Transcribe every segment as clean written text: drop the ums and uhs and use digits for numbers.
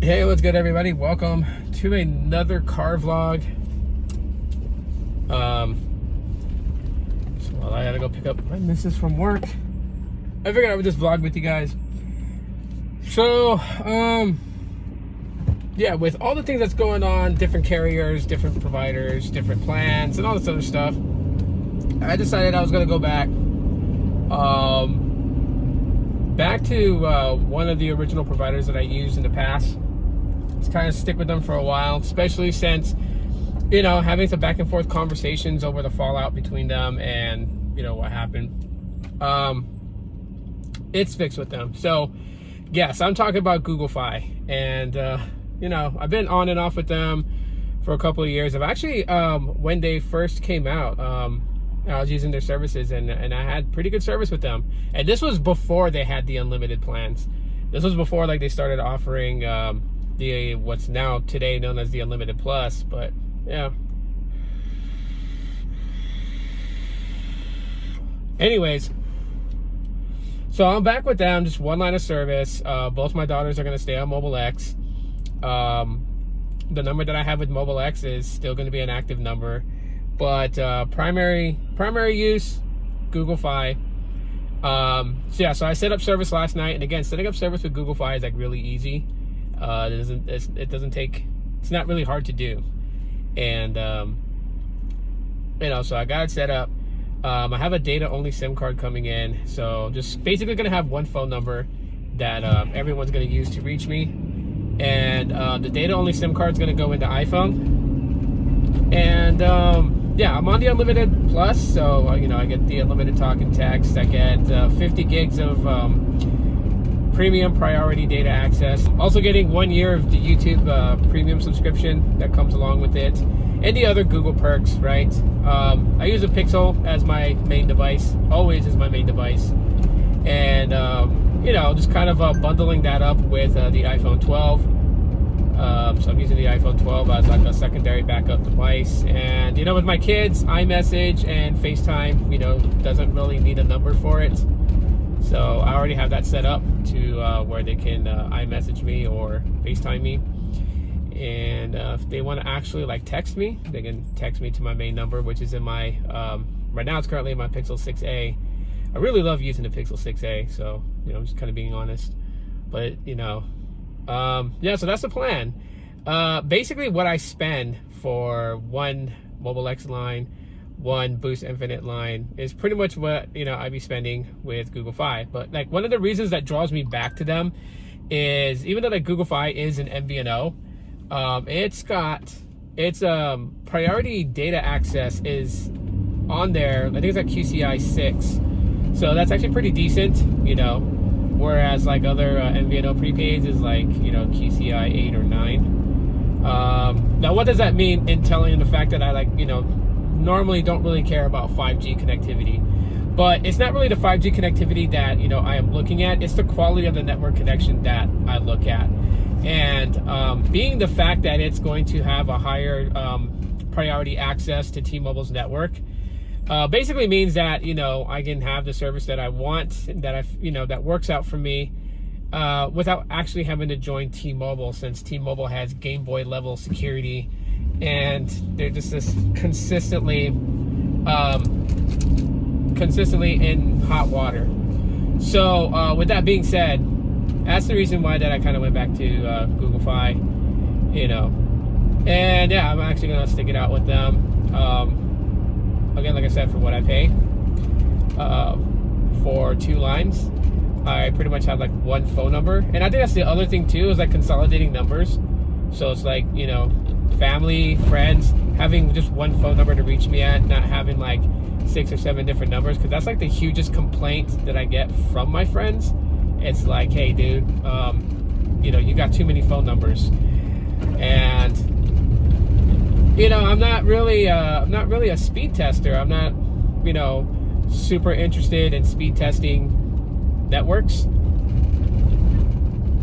Hey, what's good, everybody? Welcome to another car vlog. So while I gotta go pick up my missus from work, I figured I would just vlog with you guys. So, yeah, with all the things that's going on, different carriers, different providers, different plans, and all this other stuff, I decided I was gonna go back to one of the original providers that I used in the past. Just kind of stick with them for a while, especially since, having some back and forth conversations over the fallout between them and, what happened. It's fixed with them. So, yes, I'm talking about Google Fi. And, I've been on and off with them for a couple of years. I've actually, when they first came out, I was using their services and I had pretty good service with them. And this was before they had the unlimited plans. This was before they started offering the what's now today known as the Unlimited Plus. But yeah. Anyways, so I'm back with them, just one line of service. Both my daughters are going to stay on Mobile X. The number that I have with Mobile X is still going to be an active number. But primary use, Google Fi. So I set up service last night, and again, setting up service with Google Fi is really easy. It's not really hard to do, and so I got it set up. I have a data only SIM card coming in, so just basically gonna have one phone number that everyone's gonna use to reach me, and the data only SIM card is gonna go into iPhone, and yeah, I'm on the Unlimited Plus, so I get the unlimited talk and text. I get 50 gigs of premium priority data access. Also getting 1 year of the YouTube premium subscription that comes along with it, and the other Google perks, right? I use a Pixel as my main device, always is my main device, and just kind of bundling that up with the iPhone 12. So I'm using the iPhone 12 as like a secondary backup device, and with my kids, iMessage and FaceTime, doesn't really need a number for it. So I already have that set up to where they can iMessage me or FaceTime me. And if they want to actually text me, they can text me to my main number, which is in my, right now it's currently in my Pixel 6a. I really love using the Pixel 6a, so, I'm just kind of being honest. But, yeah, so that's the plan. Basically what I spend for one Mobile X line, one Boost Infinite line is pretty much what I'd be spending with Google Fi. But one of the reasons that draws me back to them is, even though Google Fi is an MVNO, its priority data access is on there. I think it's at QCI 6, so that's actually pretty decent, whereas other MVNO prepaids is QCI 8 or 9. Now what does that mean in telling the fact that I normally don't really care about 5G connectivity? But it's not really the 5G connectivity that I am looking at. It's the quality of the network connection that I look at. And being the fact that it's going to have a higher priority access to T-Mobile's network, basically means that I can have the service that I want, that that works out for me, without actually having to join T-Mobile, since T-Mobile has Game Boy level security, and they're just this consistently in hot water. So with that being said, that's the reason why that I kind of went back to Google Fi, and yeah, I'm actually gonna stick it out with them. Again, like I said, for what I pay for 2 lines, I pretty much have one phone number. And I think that's the other thing too, is consolidating numbers. So it's family, friends, having just one phone number to reach me at, not having 6 or 7 different numbers, because that's the hugest complaint that I get from my friends. It's hey dude, you got too many phone numbers. And I'm not really a speed tester. I'm not super interested in speed testing networks.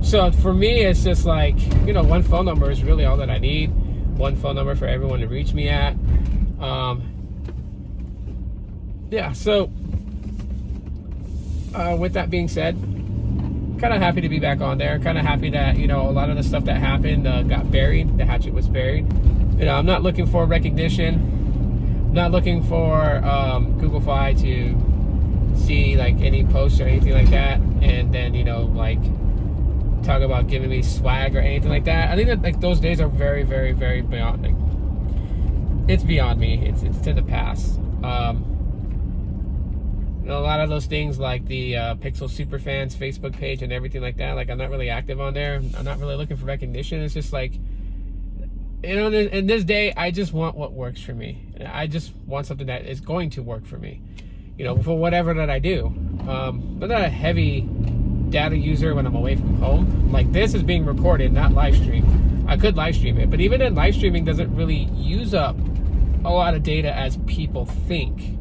So for me, it's just one phone number is really all that I need. One phone number for everyone to reach me at. Yeah, so with that being said, kind of happy to be back on there. Kind of happy that, you know, a lot of the stuff that happened got buried. The hatchet was buried. You know, I'm not looking for recognition. I'm not looking for Google Fi to see like any posts or anything like that, and then, you know, like talk about giving me swag or anything like that. I think that like those days are very, very, very beyond. Like, it's beyond me. It's in the past. You know, a lot of those things like the Pixel Superfans Facebook page and everything like that. Like, I'm not really active on there. I'm not really looking for recognition. It's just like, you know, in this day, I just want what works for me. I just want something that is going to work for me, you know, for whatever that I do. I'm not a heavy data user when I'm away from home. Like, this is being recorded, not live streamed. I could live stream it, but even then, live streaming doesn't really use up a lot of data as people think.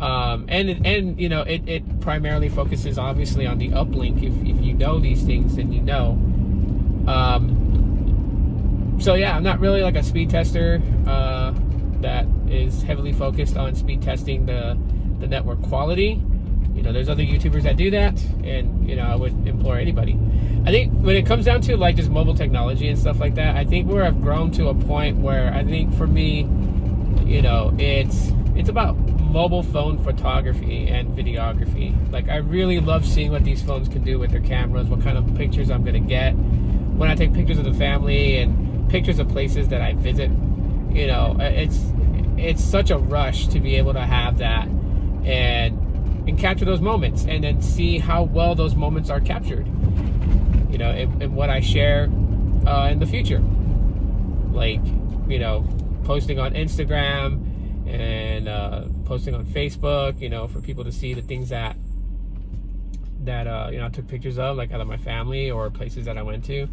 And you know, it primarily focuses obviously on the uplink. If you know these things, then you know. So yeah, I'm not really like a speed tester that is heavily focused on speed testing the network quality. You know, there's other YouTubers that do that, and, you know, I would implore anybody. I think when it comes down to like just mobile technology and stuff like that, I think where I've grown to a point where I think for me, you know, it's about mobile phone photography and videography. Like, I really love seeing what these phones can do with their cameras, what kind of pictures I'm gonna get when I take pictures of the family and pictures of places that I visit. You know, it's such a rush to be able to have that and capture those moments, and then see how well those moments are captured, you know, in what I share in the future. Like, you know, posting on Instagram and posting on Facebook, you know, for people to see the things that you know, I took pictures of, like out of my family or places that I went to.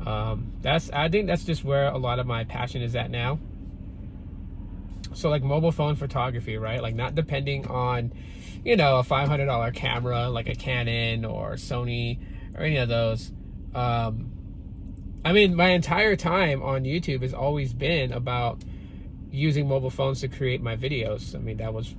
I think that's just where a lot of my passion is at now. So like mobile phone photography, right? Like, not depending on, you know, a $500 camera like a Canon or Sony or any of those. I mean, my entire time on YouTube has always been about using mobile phones to create my videos. I mean, that was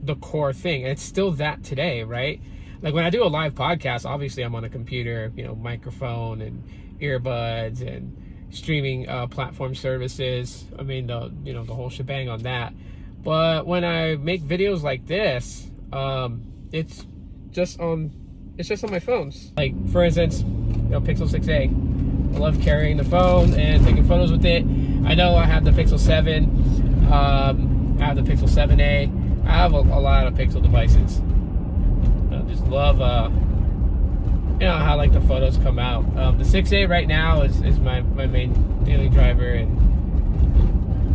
the core thing, and it's still that today, right? Like, when I do a live podcast, obviously I'm on a computer, you know, microphone and earbuds and streaming platform services. I mean, you know, the whole shebang on that. But when I make videos like this, it's just on my phones. Like, for instance, you know, Pixel 6a. I love carrying the phone and taking photos with it. I know I have the Pixel 7. I have the Pixel 7a. I have a lot of Pixel devices. I just love, you know, how like the photos come out. The 6a right now is my main daily driver, and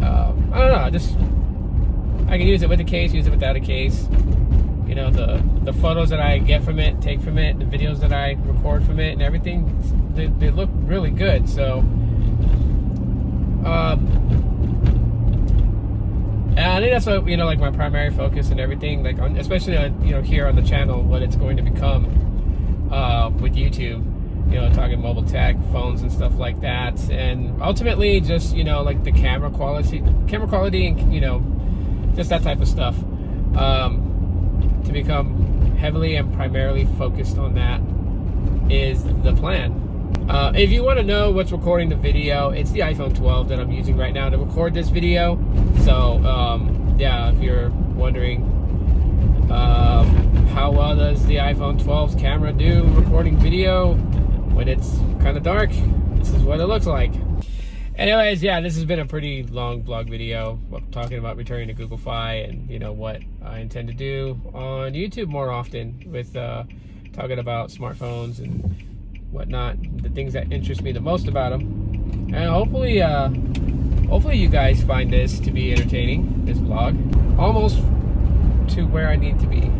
I don't know, I can use it with a case, use it without a case. You know, the photos that I get from it, take from it, the videos that I record from it and everything, they look really good. So and I think that's what, you know, like my primary focus and everything, like especially you know, here on the channel, what it's going to become with YouTube, you know, talking mobile tech, phones and stuff like that, and ultimately just, you know, like the camera quality and, you know, just that type of stuff, to become heavily and primarily focused on that is the plan. If you want to know what's recording the video, it's the iPhone 12 that I'm using right now to record this video. So yeah, if you're wondering how well does the iPhone 12's camera do recording video when it's kind of dark, this is what it looks like. Anyways, yeah, this has been a pretty long vlog video talking about returning to Google Fi and, you know, what I intend to do on YouTube more often with talking about smartphones and whatnot, the things that interest me the most about them. And hopefully you guys find this to be entertaining, this vlog, almost to where I need to be.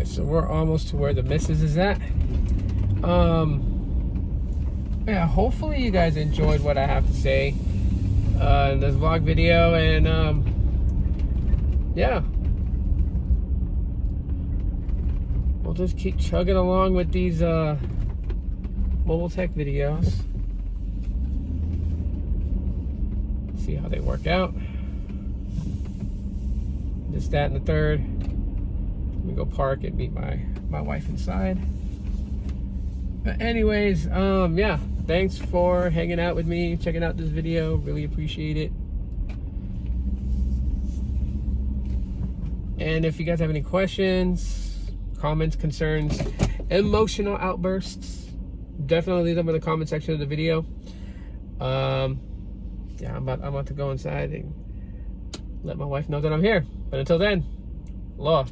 So we're almost to where the missus is at. Yeah, hopefully you guys enjoyed what I have to say in this vlog video, and yeah, we'll just keep chugging along with these mobile tech videos. See how they work out. This, that, and the third. Let me go park and meet my wife inside. But anyways, yeah, thanks for hanging out with me, checking out this video. Really appreciate it. And if you guys have any questions, comments, concerns, emotional outbursts, definitely leave them in the comment section of the video. Yeah, I'm about to go inside and let my wife know that I'm here. But until then, aloha.